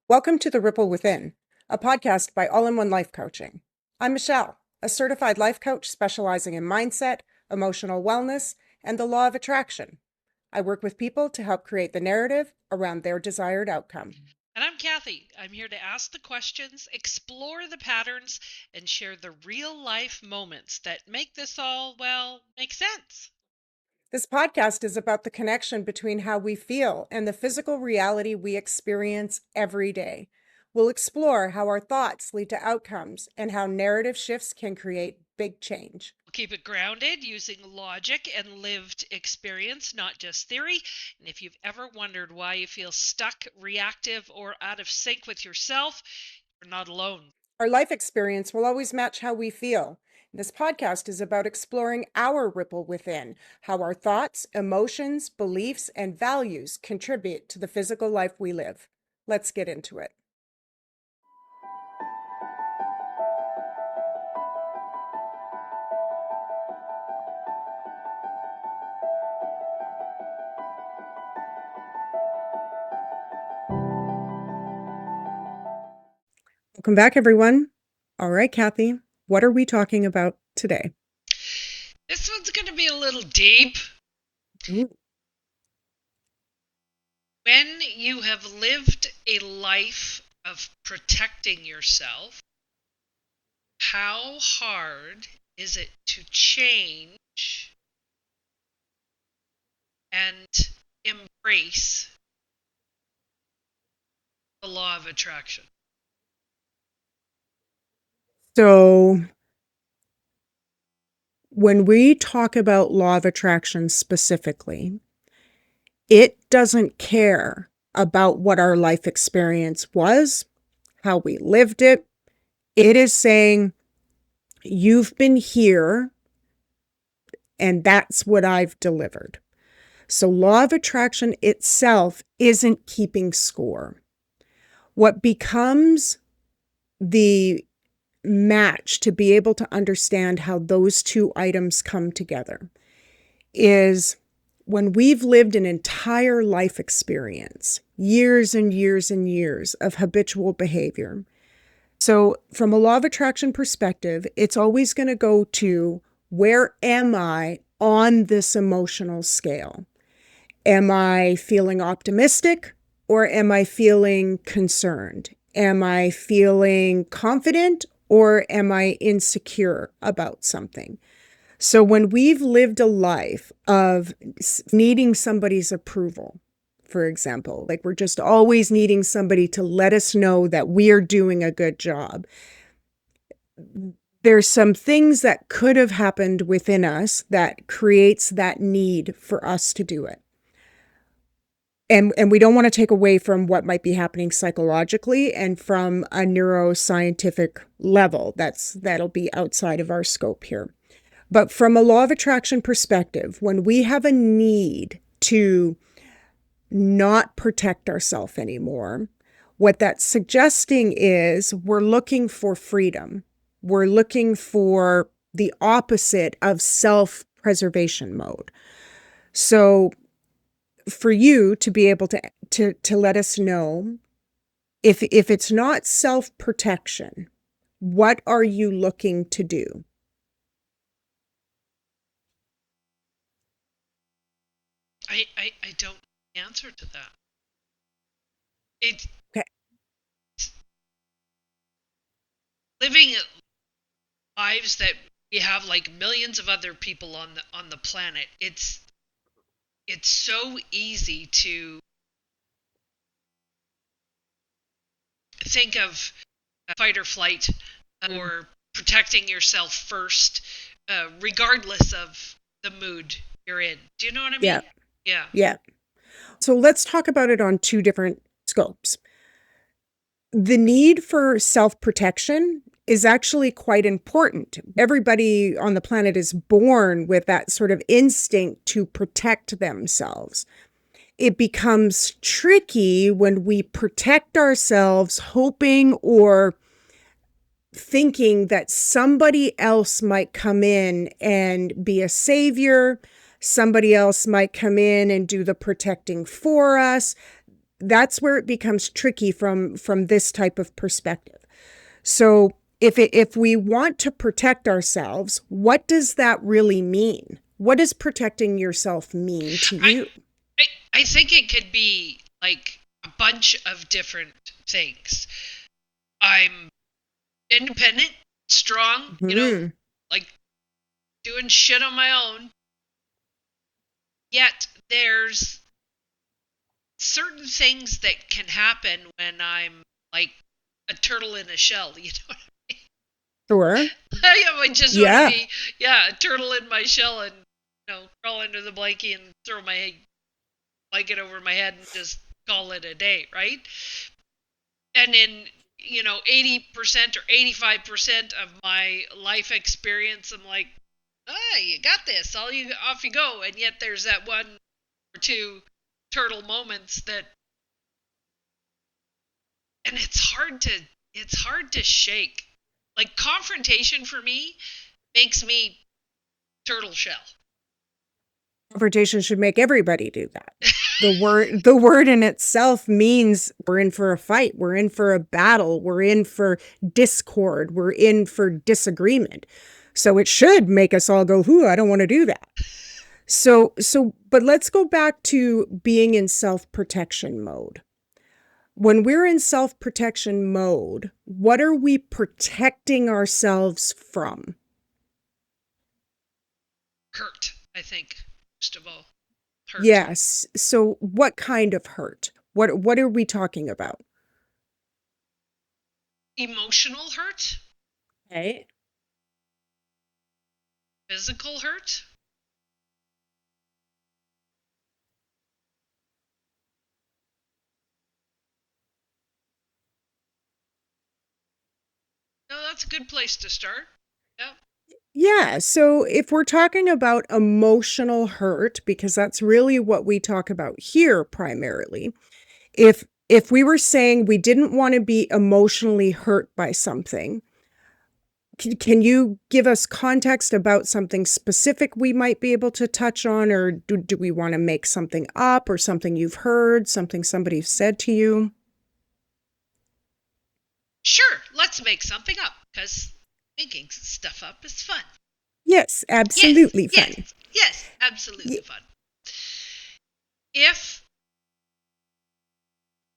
Welcome to The Ripple Within, a podcast by All-in-One Life Coaching. I'm Michelle, a certified life coach specializing in mindset, emotional wellness, and the law of attraction. I work with people to help create the narrative around their desired outcome. And I'm Kathy. I'm here to ask the questions, explore the patterns, and share the real-life moments that make this all, make sense. This podcast is about the connection between how we feel and the physical reality we experience every day. We'll explore how our thoughts lead to outcomes and how narrative shifts can create big change. We'll keep it grounded using logic and lived experience, not just theory. And if you've ever wondered why you feel stuck, reactive, or out of sync with yourself, you're not alone. Our life experience will always match how we feel. This podcast is about exploring our ripple within, how our thoughts, emotions, beliefs, and values contribute to the physical life we live. Let's get into it. Welcome back, everyone. All right, Kathy, what are we talking about today? This one's going to be a little deep. Ooh. When you have lived a life of protecting yourself, how hard is it to change and embrace the law of attraction? So when we talk about law of attraction specifically, it doesn't care about what our life experience was, how we lived it. It is saying, you've been here, and that's what I've delivered. So law of attraction itself isn't keeping score. What becomes the match to be able to understand how those two items come together is when we've lived an entire life experience, years and years and years of habitual behavior. So from a law of attraction perspective, it's always going to go to, where am I on this emotional scale? Am I feeling optimistic or am I feeling concerned? Am I feeling confident or am I insecure about something? So when we've lived a life of needing somebody's approval, for example, like we're just always needing somebody to let us know that we are doing a good job, there's some things that could have happened within us that creates that need for us to do it. And we don't want to take away from what might be happening psychologically and from a neuroscientific level. That'll be outside of our scope here. But from a law of attraction perspective, when we have a need to not protect ourselves anymore, what that's suggesting is we're looking for freedom. We're looking for the opposite of self-preservation mode. So for you to be able to let us know, if it's not self-protection, what are you looking to do? I don't know the answer to that. It Okay. Living lives that we have like millions of other people on the planet. It's so easy to think of fight or flight or protecting yourself first, regardless of the mood you're in. Do you know what I mean? Yeah. So let's talk about it on two different scopes. The need for self-protection is actually quite important. Everybody on the planet is born with that sort of instinct to protect themselves. It becomes tricky when we protect ourselves, hoping or thinking that somebody else might come in and be a savior. Somebody else might come in and do the protecting for us. that's where it becomes tricky from this type of perspective. So if we want to protect ourselves, what does that really mean? What does protecting yourself mean to I, you? I think it could be like a bunch of different things. I'm independent, strong, Hmm. like doing shit on my own. Yet there's certain things that can happen when I'm like a turtle in a shell, you know. Sure. I just want to Yeah. be, yeah, a turtle in my shell and, crawl under the blanket and throw my blanket over my head and just call it a day, right? And in, 80% or 85% of my life experience, I'm like, ah, you got this, off you go. And yet there's that one or two turtle moments that, and it's hard to shake. Like confrontation for me makes me turtle shell. Confrontation should make everybody do that. The word in itself means we're in for a fight, we're in for a battle, we're in for discord, we're in for disagreement. So it should make us all go, "Whoo, I don't want to do that." But let's go back to being in self-protection mode. When we're in self-protection mode, what are we protecting ourselves from? Hurt, I think, most of all. Hurt. Yes. So what kind of hurt? What are we talking about? Emotional hurt, Okay. physical hurt. No, that's a good place to start. Yeah. Yeah, so if we're talking about emotional hurt, because that's really what we talk about here primarily, if we were saying we didn't want to be emotionally hurt by something, can you give us context about something specific we might be able to touch on, or do we want to make something up or something you've heard, something somebody said to you? Sure, let's make something up because making stuff up is fun. Yes, Yes, absolutely yes, fun. yes, absolutely Y- fun. If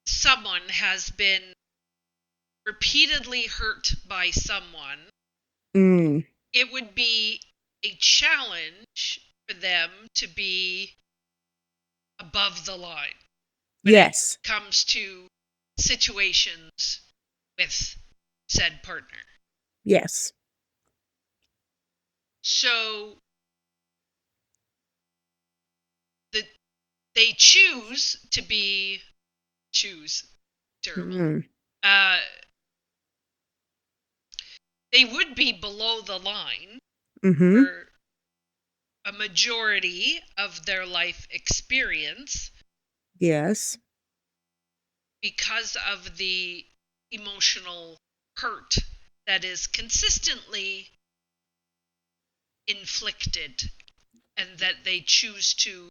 someone has been repeatedly hurt by someone, Mm, it would be a challenge for them to be above the line when it yes. comes to situations with said partner. Yes. So the, they choose terrible. Mm, Uh, they would be below the line mm-hmm. for a majority of their life experience Yes. because of the emotional hurt that is consistently inflicted and that they choose to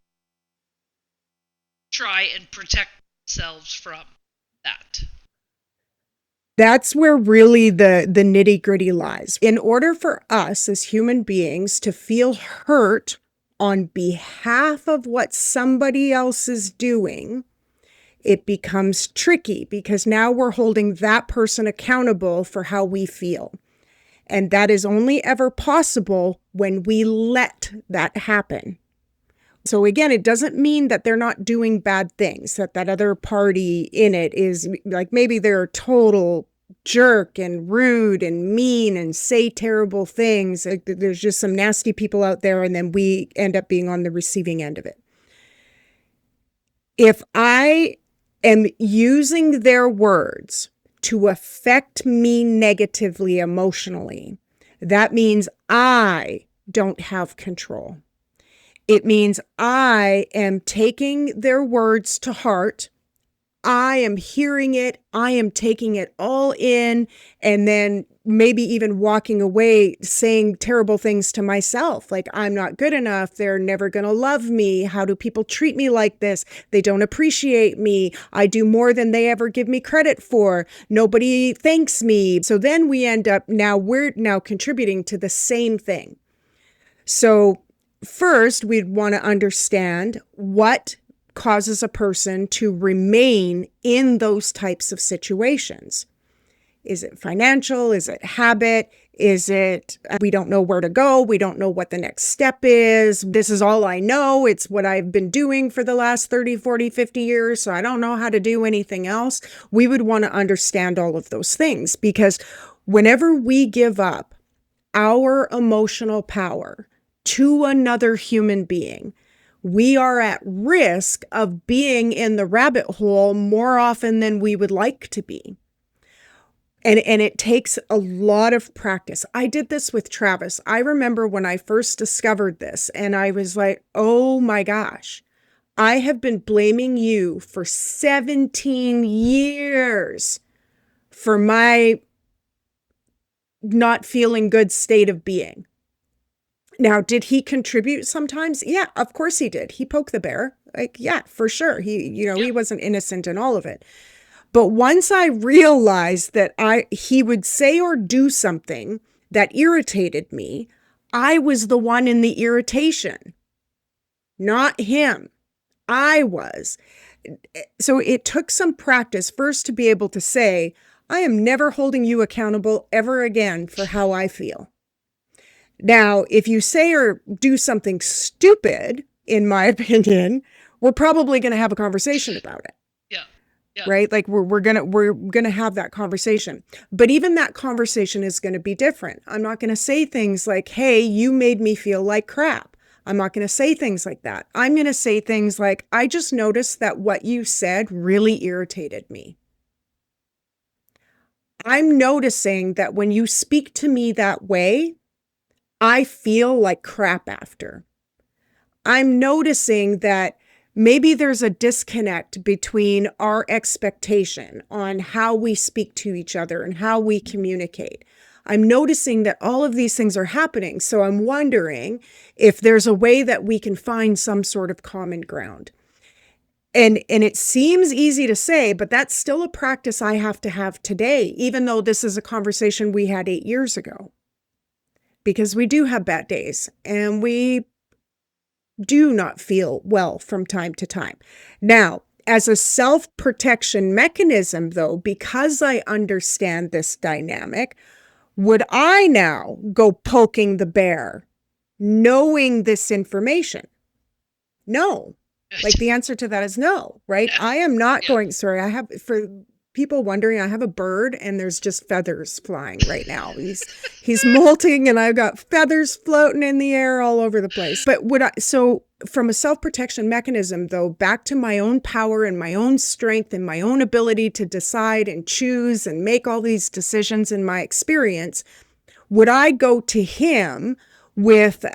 try and protect themselves from that. That's where really the nitty-gritty lies. In order for us as human beings to feel hurt on behalf of what somebody else is doing, it becomes tricky because now we're holding that person accountable for how we feel. And that is only ever possible when we let that happen. So again, it doesn't mean that they're not doing bad things, that other party in it is like, maybe they're a total jerk and rude and mean and say terrible things. Like, there's just some nasty people out there, and then we end up being on the receiving end of it. If I am using their words to affect me negatively emotionally, that means I don't have control. It means I am taking their words to heart. I am hearing it. I am taking it all in and then maybe even walking away saying terrible things to myself, like, I'm not good enough. They're never going to love me. How do people treat me like this? They don't appreciate me. I do more than they ever give me credit for. Nobody thanks me. So then we end up, we're now contributing to the same thing. So first, we'd want to understand what causes a person to remain in those types of situations. Is it financial? Is it habit? Is it we don't know where to go? We don't know what the next step is. This is all I know. It's what I've been doing for the last 30, 40, 50 years. So I don't know how to do anything else. We would want to understand all of those things, because whenever we give up our emotional power to another human being, we are at risk of being in the rabbit hole more often than we would like to be. And it takes a lot of practice. I did this with Travis. I remember when I first discovered this, and I was like, oh my gosh, I have been blaming you for 17 years for my not feeling good state of being. Now, did he contribute sometimes? Yeah, of course he did. He poked the bear. Like, yeah, for sure. He wasn't innocent in all of it. But once I realized that he would say or do something that irritated me, I was the one in the irritation, not him. I was. So it took some practice first to be able to say, I am never holding you accountable ever again for how I feel. Now, if you say or do something stupid, in my opinion, we're probably going to have a conversation about it. Yeah. Yeah. Right? Like we're gonna have that conversation. But even that conversation is going to be different. I'm not going to say things like, hey, you made me feel like crap. I'm not going to say things like that. I'm going to say things like, I just noticed that what you said really irritated me. I'm noticing that when you speak to me that way, I feel like crap after. I'm noticing that maybe there's a disconnect between our expectation on how we speak to each other and how we communicate. I'm noticing that all of these things are happening. So I'm wondering if there's a way that we can find some sort of common ground. And it seems easy to say, but that's still a practice I have to have today, even though this is a conversation we had 8 years ago. Because we do have bad days, and we do not feel well from time to time. Now, as a self-protection mechanism, though, because I understand this dynamic, would I now go poking the bear, knowing this information? No. Like, the answer to that is no, right? Yeah. I am not Yeah. going, sorry, for people wondering, I have a bird and there's just feathers flying right now. He's molting and I've got feathers floating in the air all over the place. But so from a self-protection mechanism, though, back to my own power and my own strength and my own ability to decide and choose and make all these decisions in my experience, would I go to him with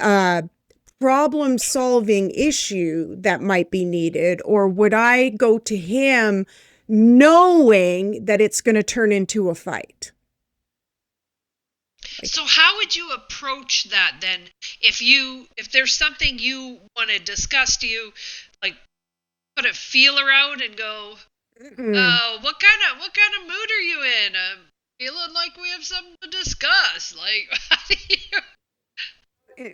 problem-solving issue that might be needed, or would I go to him knowing that it's going to turn into a fight? So how would you approach that then? If there's something you want to discuss, do you like put a feeler out and go, oh, what kind of mood are you in? I'm feeling like we have something to discuss. Like, how do you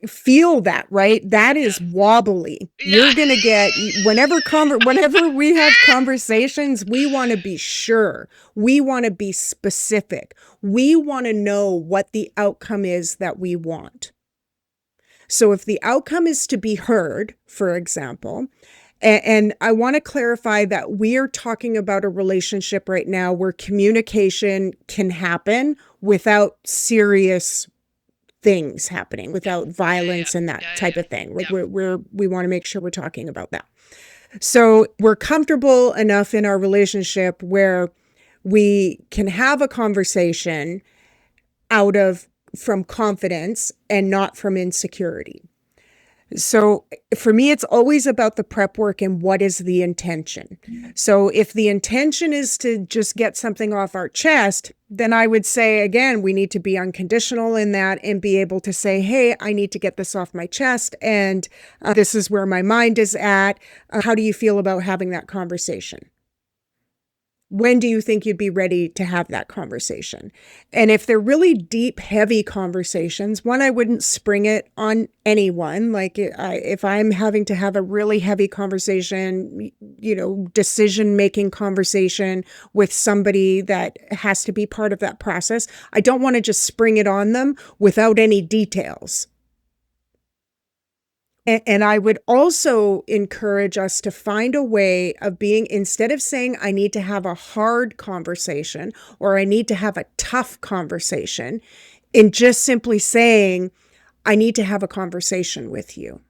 Feel that, right? That is wobbly. Yeah. You're going to get, whenever we have conversations, we want to be sure. We want to be specific. We want to know what the outcome is that we want. So if the outcome is to be heard, for example, and I want to clarify that we are talking about a relationship right now where communication can happen without serious things happening, without violence and that type of thing. Like we want to make sure we're talking about that. So we're comfortable enough in our relationship where we can have a conversation from confidence and not from insecurity. So for me, it's always about the prep work and what is the intention. So if the intention is to just get something off our chest, then I would say, again, we need to be unconditional in that and be able to say, hey, I need to get this off my chest. And this is where my mind is at. How do you feel about having that conversation? When do you think you'd be ready to have that conversation? And if they're really deep, heavy conversations, one, I wouldn't spring it on anyone. Like if I'm having to have a really heavy conversation, decision-making conversation with somebody that has to be part of that process, I don't want to just spring it on them without any details. And I would also encourage us to find a way of being, instead of saying, I need to have a hard conversation or I need to have a tough conversation, in just simply saying, I need to have a conversation with you.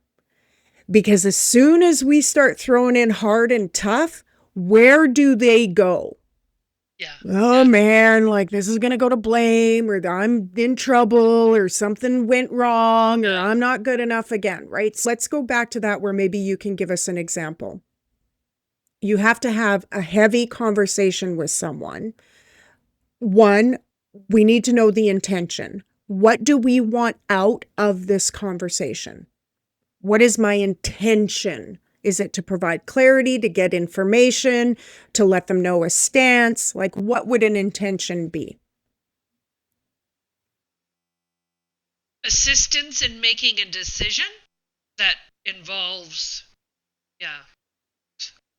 Because as soon as we start throwing in hard and tough, where do they go? Yeah. Oh Yeah. man, like this is going to go to blame, or I'm in trouble, or something went wrong, or Yeah. I'm not good enough again, right? So let's go back to that where maybe you can give us an example. You have to have a heavy conversation with someone. One, we need to know the intention. What do we want out of this conversation? What is my intention? Is it to provide clarity, to get information, to let them know a stance? Like, what would an intention be? Assistance in making a decision that involves, yeah.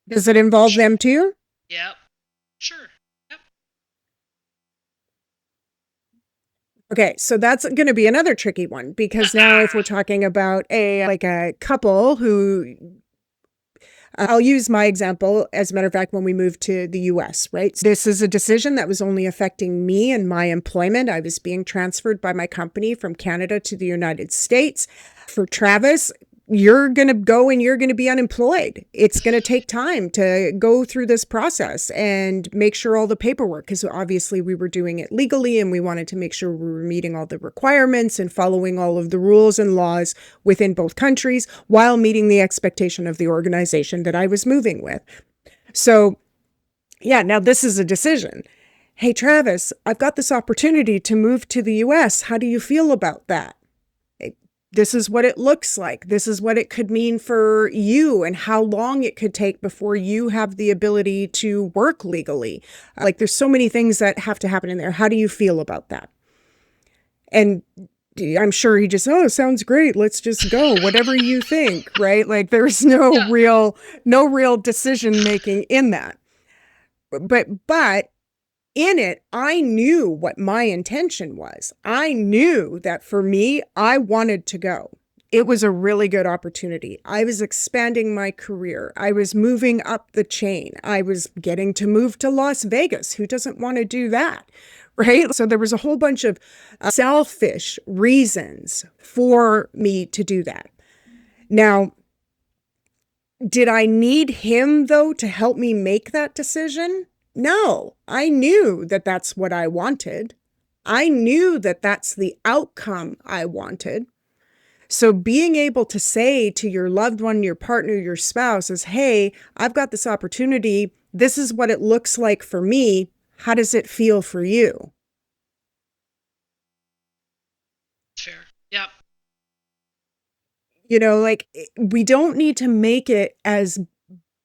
Does it involve them too? Yep. Sure. Yep. Okay, so that's going to be another tricky one because now if we're talking about a couple who I'll use my example. As a matter of fact, when we moved to the US, right? This is a decision that was only affecting me and my employment. I was being transferred by my company from Canada to the United States. For Travis, you're going to go and you're going to be unemployed. It's going to take time to go through this process and make sure all the paperwork, because obviously we were doing it legally and we wanted to make sure we were meeting all the requirements and following all of the rules and laws within both countries while meeting the expectation of the organization that I was moving with. So, yeah, now this is a decision. Hey, Travis, I've got this opportunity to move to the US. How do you feel about that? This is what it looks like. This is what it could mean for you and how long it could take before you have the ability to work legally. Like there's so many things that have to happen in there. How do you feel about that? And I'm sure he just, oh, sounds great. Let's just go. Whatever you think, right? Like there's no Yeah. real decision making in that. But in it, I knew what my intention was. I knew that for me, I wanted to go. It was a really good opportunity. I was expanding my career. I was moving up the chain. I was getting to move to Las Vegas. Who doesn't want to do that? Right? So there was a whole bunch of selfish reasons for me to do that. Now, did I need him, though, to help me make that decision? No, I knew that that's what I wanted. I knew that that's the outcome I wanted. So being able to say to your loved one, your partner, your spouse is, hey, I've got this opportunity. This is what it looks like for me. How does it feel for you? Fair. Yep. Like we don't need to make it as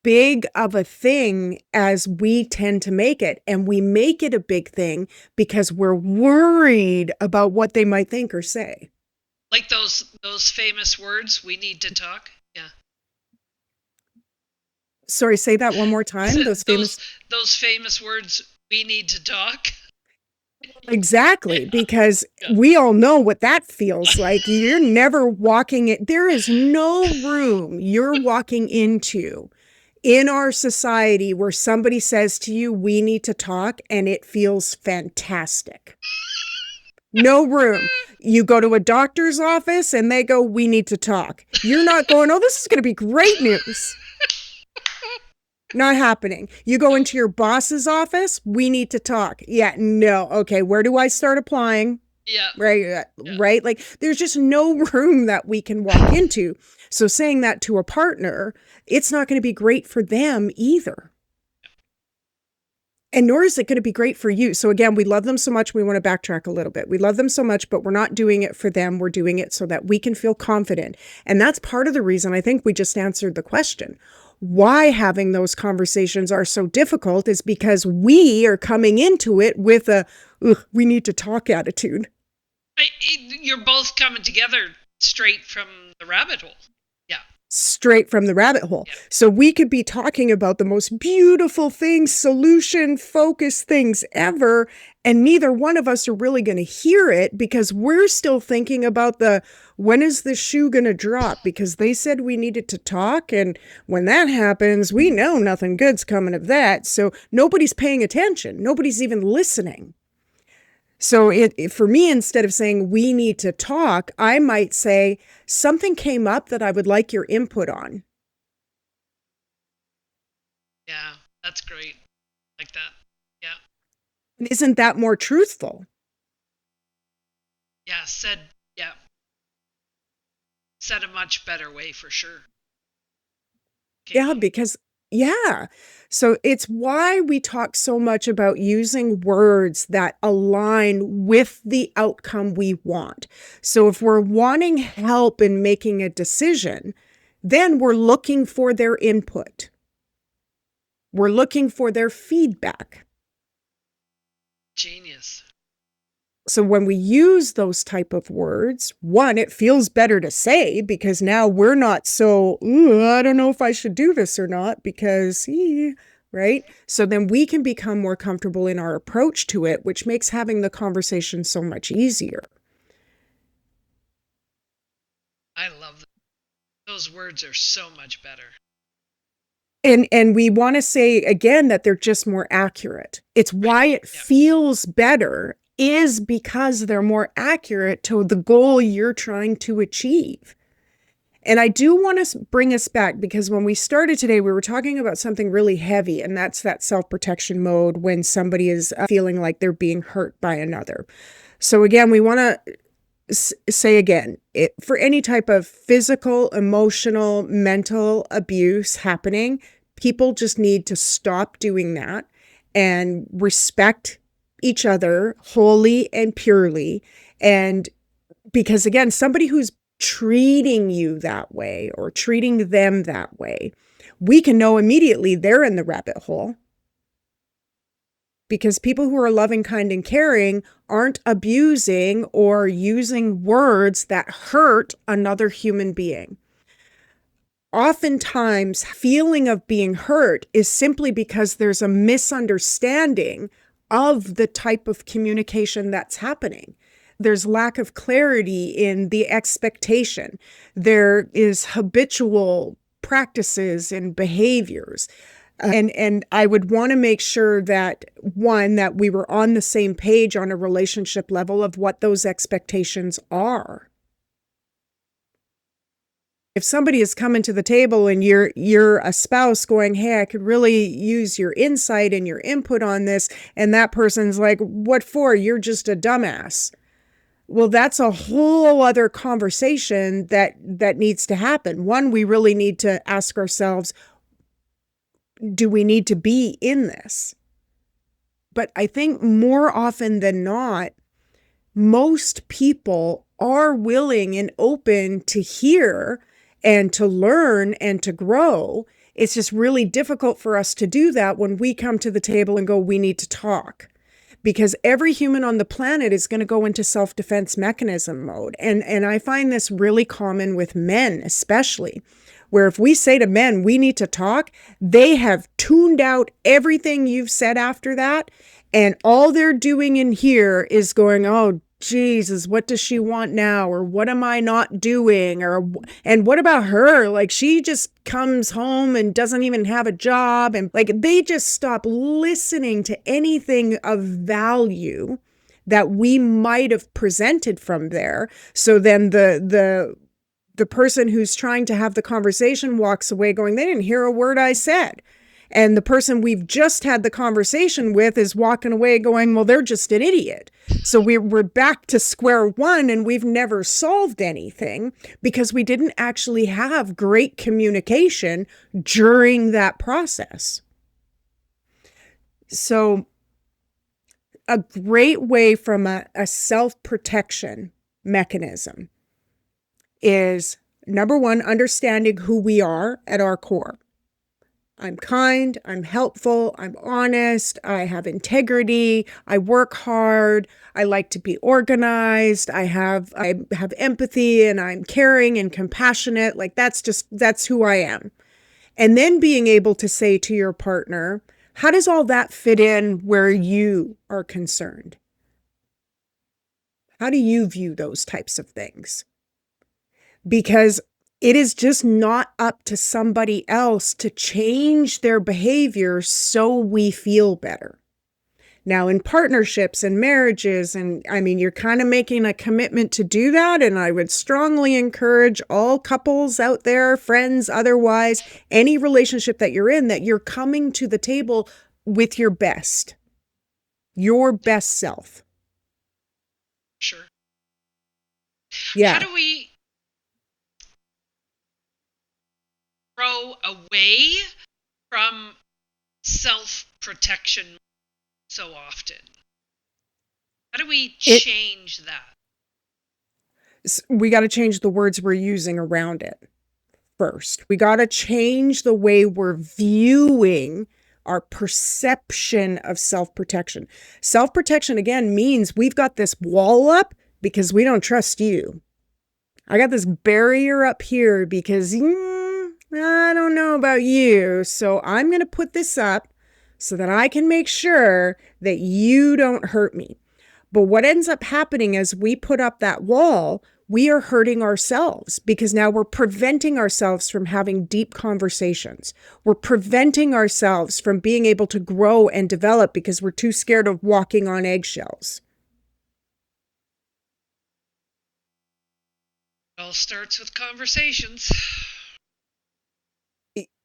big of a thing as we tend to make it. And we make it a big thing because we're worried about what they might think or say. Like those famous words, we need to talk. Yeah. Sorry, say that one more time. Those famous words, we need to talk. Exactly, Yeah. because Yeah. we all know what that feels like. You're never walking it. There is no room you're walking into in our society where somebody says to you, we need to talk, and it feels fantastic. No room. You go to a doctor's office and they go, we need to talk. You're not going, oh, this is going to be great news. Not happening. You go into your boss's office, we need to talk. Yeah, no. Okay, where do I start applying? Yeah. Right, Yeah. right. Like there's just no room that we can walk into So saying that to a partner, it's not going to be great for them either. And nor is it going to be great for you. So again, we love them so much. We want to backtrack a little bit. We love them so much, but we're not doing it for them. We're doing it so that we can feel confident. And that's part of the reason I think we just answered the question. Why having those conversations are so difficult is because we are coming into it with a, we need to talk attitude. You're both coming together straight from the rabbit hole. Yeah. Straight from the rabbit hole. Yeah. So we could be talking about the most beautiful things, solution focused things ever, and neither one of us are really going to hear it because we're still thinking about when is the shoe going to drop? Because they said we needed to talk, and when that happens, we know nothing good's coming of that. So nobody's paying attention. Nobody's even listening. So for me, instead of saying we need to talk, I might say something came up that I would like your input on. Yeah, that's great. Like that. Yeah. Isn't that more truthful? Yeah, said a much better way for sure. Okay. Yeah, because so it's why we talk so much about using words that align with the outcome we want. So if we're wanting help in making a decision, then we're looking for their input. We're looking for their feedback. Genius. So when we use those type of words, one, it feels better to say because now we're not so, I don't know if I should do this or not because, right? So then we can become more comfortable in our approach to it, which makes having the conversation so much easier. I love that. Those words are so much better. And we want to say again that they're just more accurate. It's why it feels better is because they're more accurate to the goal you're trying to achieve. And I do want to bring us back because when we started today, we were talking about something really heavy, and that's that self-protection mode when somebody is feeling like they're being hurt by another. So again, we want to say again, for any type of physical, emotional, mental abuse happening, people just need to stop doing that and respect each other wholly and purely. And because again, somebody who's treating you that way or treating them that way, we can know immediately they're in the rabbit hole. Because people who are loving, kind, and caring aren't abusing or using words that hurt another human being. Oftentimes, feeling of being hurt is simply because there's a misunderstanding of the type of communication that's happening. There's lack of clarity in the expectation. There is habitual practices and behaviors. And I would want to make sure that, one, that we were on the same page on a relationship level of what those expectations are. If somebody is coming to the table and you're a spouse going, hey, I could really use your insight and your input on this, and that person's like, what for? You're just a dumbass. Well, that's a whole other conversation that needs to happen. One, we really need to ask ourselves, do we need to be in this? But I think more often than not, most people are willing and open to hear and to learn and to grow. It's just really difficult for us to do that when we come to the table and go, we need to talk. Because every human on the planet is going to go into self-defense mechanism mode. And I find this really common with men, especially, where if we say to men, we need to talk, they have tuned out everything you've said after that. And all they're doing in here is going, oh, Jesus, what does she want now? Or what am I not doing? And what about her? Like, she just comes home and doesn't even have a job. And like, they just stop listening to anything of value that we might have presented from there. So then the person who's trying to have the conversation walks away going, they didn't hear a word I said. And the person we've just had the conversation with is walking away going, well, they're just an idiot. So we're back to square one, and we've never solved anything because we didn't actually have great communication during that process. So a great way from a self-protection mechanism is, number one, understanding who we are at our core. I'm kind, I'm helpful, I'm honest, I have integrity, I work hard, I like to be organized, I have empathy, and I'm caring and compassionate. Like that's who I am. And then being able to say to your partner, how does all that fit in where you are concerned? How do you view those types of things? Because it is just not up to somebody else to change their behavior so we feel better. Now, in partnerships and marriages, and I mean, you're kind of making a commitment to do that. And I would strongly encourage all couples out there, friends, otherwise, any relationship that you're in, that you're coming to the table with your best self. Sure. How Yeah. do we grow away from self-protection so often? How do we change that? We got to change the words we're using around it first. We got to change the way we're viewing our perception of self-protection. Self-protection, again, means we've got this wall up because we don't trust you. I got this barrier up here because I don't know about you. So I'm going to put this up so that I can make sure that you don't hurt me. But what ends up happening as we put up that wall, we are hurting ourselves because now we're preventing ourselves from having deep conversations. We're preventing ourselves from being able to grow and develop because we're too scared of walking on eggshells. It all starts with conversations.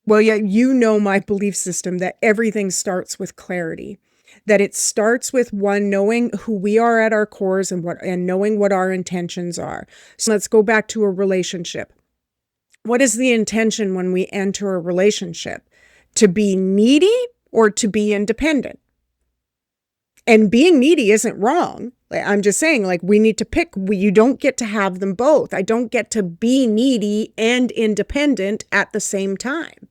Well, yeah, you know my belief system that everything starts with clarity. That it starts with one, knowing who we are at our cores and knowing what our intentions are. So let's go back to a relationship. What is the intention when we enter a relationship? To be needy or to be independent? And being needy isn't wrong. I'm just saying, like, we need to pick. You don't get to have them both. I don't get to be needy and independent at the same time.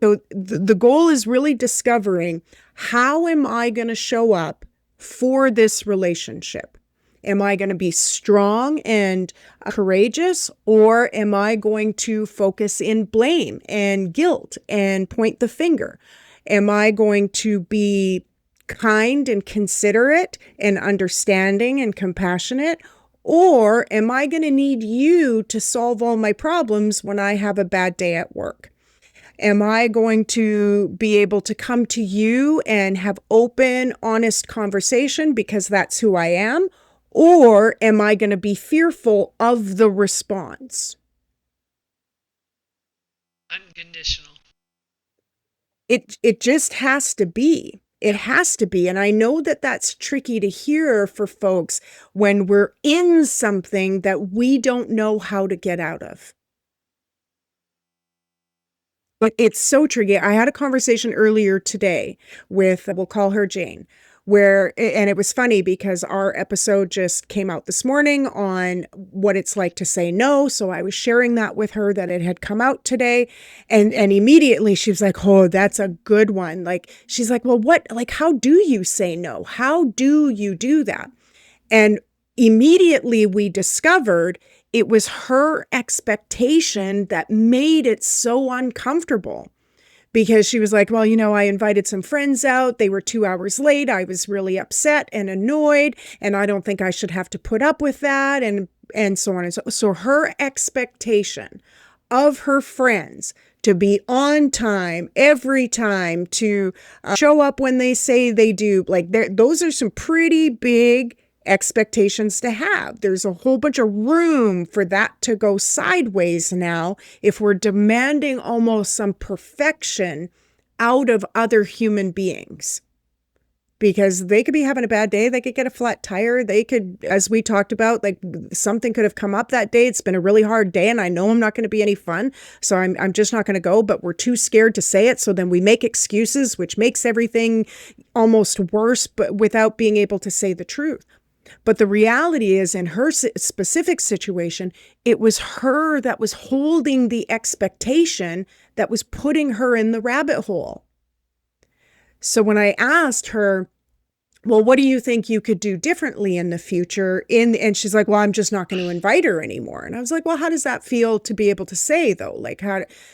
So the goal is really discovering, how am I going to show up for this relationship? Am I going to be strong and courageous, or am I going to focus in blame and guilt and point the finger? Am I going to be kind and considerate and understanding and compassionate? Or am I going to need you to solve all my problems when I have a bad day at work? Am I going to be able to come to you and have open, honest conversation because that's who I am? Or am I going to be fearful of the response? Unconditional. It just has to be. It has to be. And I know that that's tricky to hear for folks when we're in something that we don't know how to get out of. But it's so tricky. I had a conversation earlier today with, we'll call her Jane, and it was funny because our episode just came out this morning on what it's like to say no. So I was sharing that with her, that it had come out today. And immediately she was like, oh, that's a good one. Like, she's like, well, how do you say no? How do you do that? And immediately we discovered it was her expectation that made it so uncomfortable, because she was like, well, I invited some friends out. They were 2 hours late. I was really upset and annoyed, and I don't think I should have to put up with that, and so on and so on. So her expectation of her friends to be on time every time, to show up when they say they do, like, those are some pretty big expectations to have. There's a whole bunch of room for that to go sideways now if we're demanding almost some perfection out of other human beings, because they could be having a bad day. They could get a flat tire. They could, as we talked about, like something could have come up that day. It's been a really hard day and I know I'm not going to be any fun. So I'm just not going to go, but we're too scared to say it. So then we make excuses, which makes everything almost worse, but without being able to say the truth. But the reality is, in her specific situation, it was her that was holding the expectation that was putting her in the rabbit hole. So when I asked her, well, what do you think you could do differently in the future? And she's like, well, I'm just not going to invite her anymore. And I was like, well, how does that feel to be able to say, though? Like,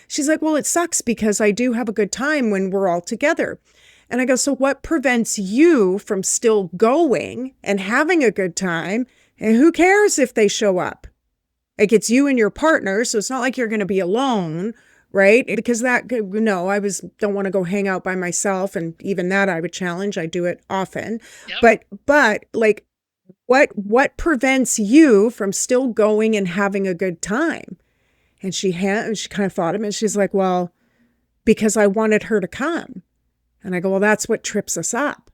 she's like, well, it sucks because I do have a good time when we're all together. And I go, so what prevents you from still going and having a good time? And who cares if they show up? Like, it's you and your partner, so it's not like you're going to be alone, right? Because no, don't want to go hang out by myself. And even that I would challenge. I do it often. Yep. But like, what prevents you from still going and having a good time? And she kind of thought of it. And she's like, well, because I wanted her to come. And I go, well, that's what trips us up.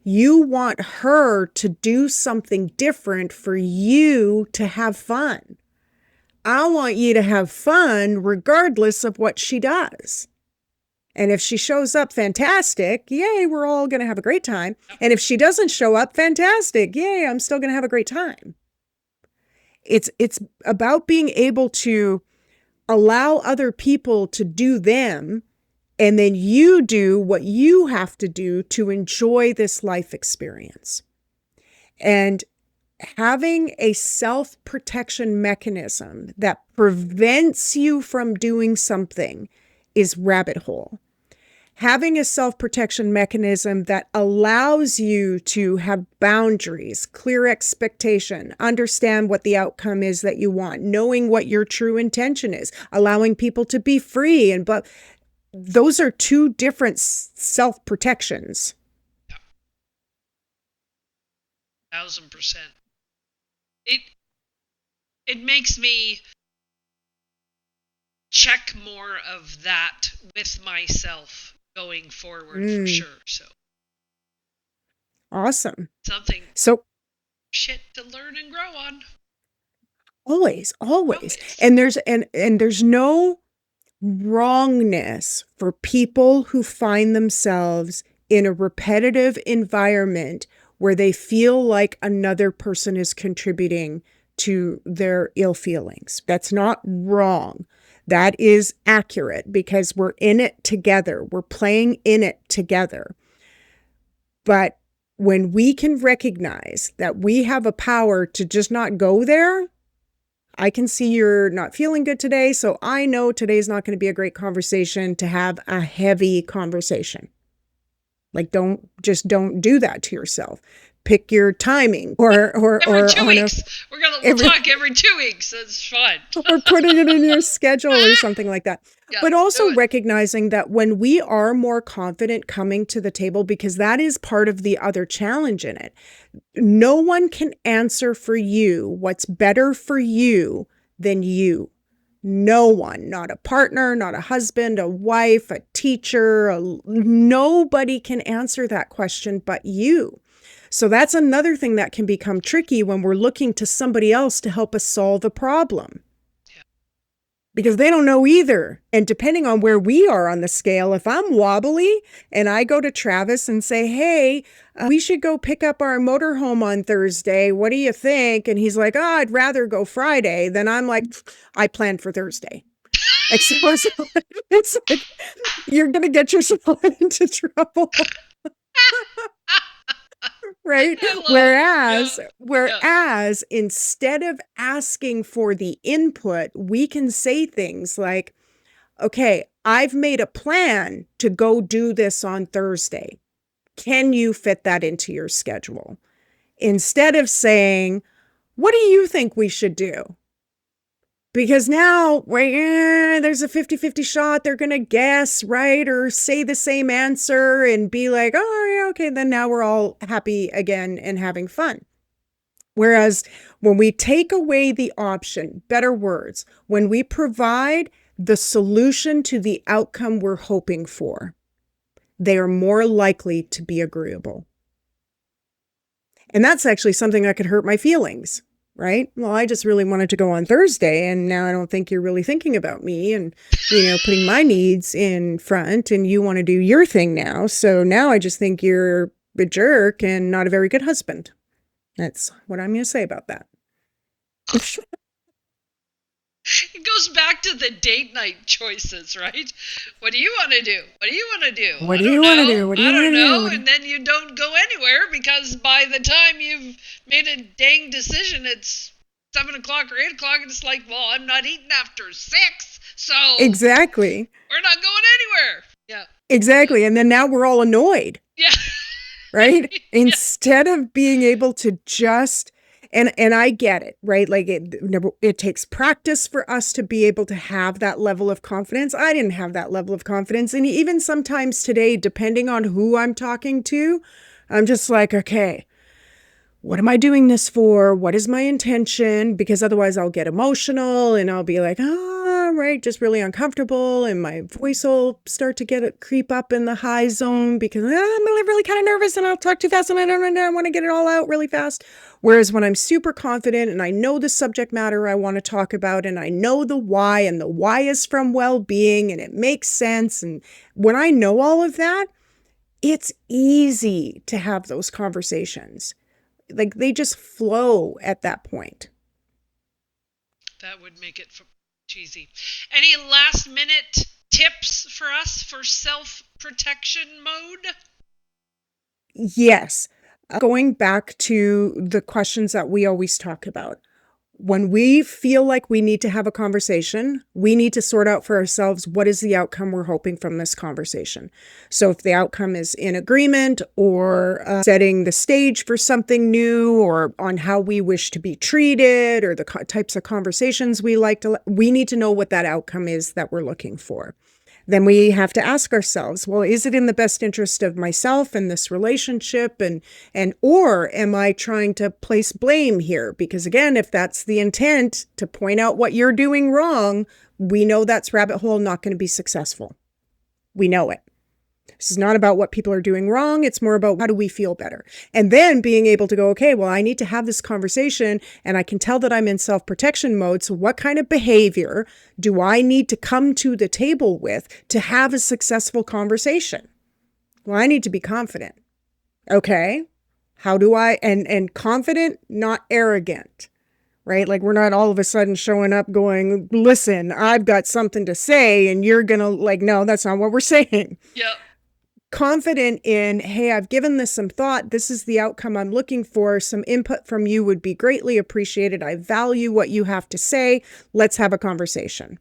You want her to do something different for you to have fun. I want you to have fun regardless of what she does. And if she shows up, fantastic. Yay, we're all going to have a great time. And if she doesn't show up, fantastic. Yay, I'm still going to have a great time. It's about being able to allow other people to do them, and then you do what you have to do to enjoy this life experience. And having a self-protection mechanism that prevents you from doing something is rabbit hole. Having a self-protection mechanism that allows you to have boundaries, clear expectation, understand what the outcome is that you want, knowing what your true intention is, allowing people to be free, but those are two different self-protections. 1,000%. It makes me check more of that with myself going forward for sure. So awesome. Something so shit to learn and grow on. Always. And there's no wrongness for people who find themselves in a repetitive environment where they feel like another person is contributing to their ill feelings. That's not wrong. That is accurate because we're in it together. We're playing in it together. But when we can recognize that we have a power to just not go there, I can see you're not feeling good today, so I know today's not going to be a great conversation to have a heavy conversation. Like, don't do that to yourself. Pick your timing, or every 2 weeks. We'll talk every 2 weeks. That's fine. Or putting it in your schedule or something like that. Yeah, but also recognizing that when we are more confident coming to the table, because that is part of the other challenge in it, no one can answer for you what's better for you than you. No one, not a partner, not a husband, a wife, a teacher, nobody can answer that question but you. So that's another thing that can become tricky when we're looking to somebody else to help us solve a problem. Yeah. Because they don't know either. And depending on where we are on the scale, if I'm wobbly and I go to Travis and say, hey, we should go pick up our motorhome on Thursday. What do you think? And he's like, oh, I'd rather go Friday. Then I'm like, I planned for Thursday. It's like, you're going to get yourself into trouble. Right? Whereas instead of asking for the input, we can say things like, okay, I've made a plan to go do this on Thursday. Can you fit that into your schedule? Instead of saying, what do you think we should do? Because now, there's a 50-50 shot they're going to guess, right? Or say the same answer and be like, oh, yeah, okay, then now we're all happy again and having fun. Whereas when we take away the option, better words, when we provide the solution to the outcome we're hoping for, they are more likely to be agreeable. And that's actually something that could hurt my feelings, right? Well, I just really wanted to go on Thursday, and now I don't think you're really thinking about me and, putting my needs in front, and you want to do your thing now. So now I just think you're a jerk and not a very good husband. That's what I'm going to say about that. It goes back to the date night choices, right? What do you want to do? What do you want to do? What I do don't you want to know. do? What do I you want don't to do? know. And then you don't go anywhere because by the time you've made a dang decision, it's 7 o'clock or 8 o'clock, and it's like, well, I'm not eating after 6, so Exactly. we're not going anywhere. Yeah. Exactly. And then now we're all annoyed, Yeah. right? Yeah. Instead of being able to just and I get it, right? Like it takes practice for us to be able to have that level of confidence. I didn't have that level of confidence. And even sometimes today, depending on who I'm talking to, I'm just like, okay, what am I doing this for? What is my intention? Because otherwise I'll get emotional and I'll be like, right, just really uncomfortable. And my voice will start to creep up in the high zone because I'm really kind of nervous and I'll talk too fast and I want to get it all out really fast. Whereas when I'm super confident and I know the subject matter I want to talk about and I know the why, and the why is from well-being and it makes sense. And when I know all of that, it's easy to have those conversations. Like they just flow at that point. That would make it cheesy. Any last minute tips for us for self protection mode? Yes. Going back to the questions that we always talk about. When we feel like we need to have a conversation, we need to sort out for ourselves what is the outcome we're hoping from this conversation. So if the outcome is in agreement or setting the stage for something new or on how we wish to be treated or the types of conversations we need to know what that outcome is that we're looking for. Then we have to ask ourselves, well, is it in the best interest of myself and this relationship? Or am I trying to place blame here? Because again, if that's the intent to point out what you're doing wrong, we know that's rabbit hole not going to be successful. We know it. This is not about what people are doing wrong. It's more about how do we feel better? And then being able to go, okay, well, I need to have this conversation and I can tell that I'm in self-protection mode. So what kind of behavior do I need to come to the table with to have a successful conversation? Well, I need to be confident. Okay. How do I, and confident, not arrogant, right? Like we're not all of a sudden showing up going, listen, I've got something to say and you're going to like, no, that's not what we're saying. Yep. Confident in, hey, I've given this some thought. This is the outcome I'm looking for. Some input from you would be greatly appreciated. I value what you have to say. Let's have a conversation.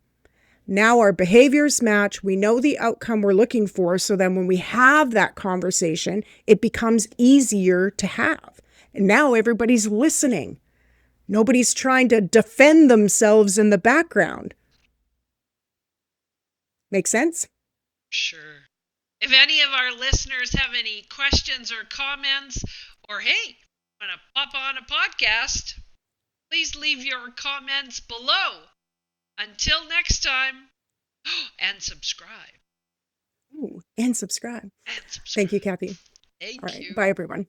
Now our behaviors match. We know the outcome we're looking for. So then when we have that conversation, it becomes easier to have. And now everybody's listening. Nobody's trying to defend themselves in the background. Make sense? Sure. If any of our listeners have any questions or comments, or hey, want to pop on a podcast, please leave your comments below. Until next time, and subscribe. Ooh, and subscribe. And subscribe. Thank you, Kathy. All Thank right. you. Bye, everyone.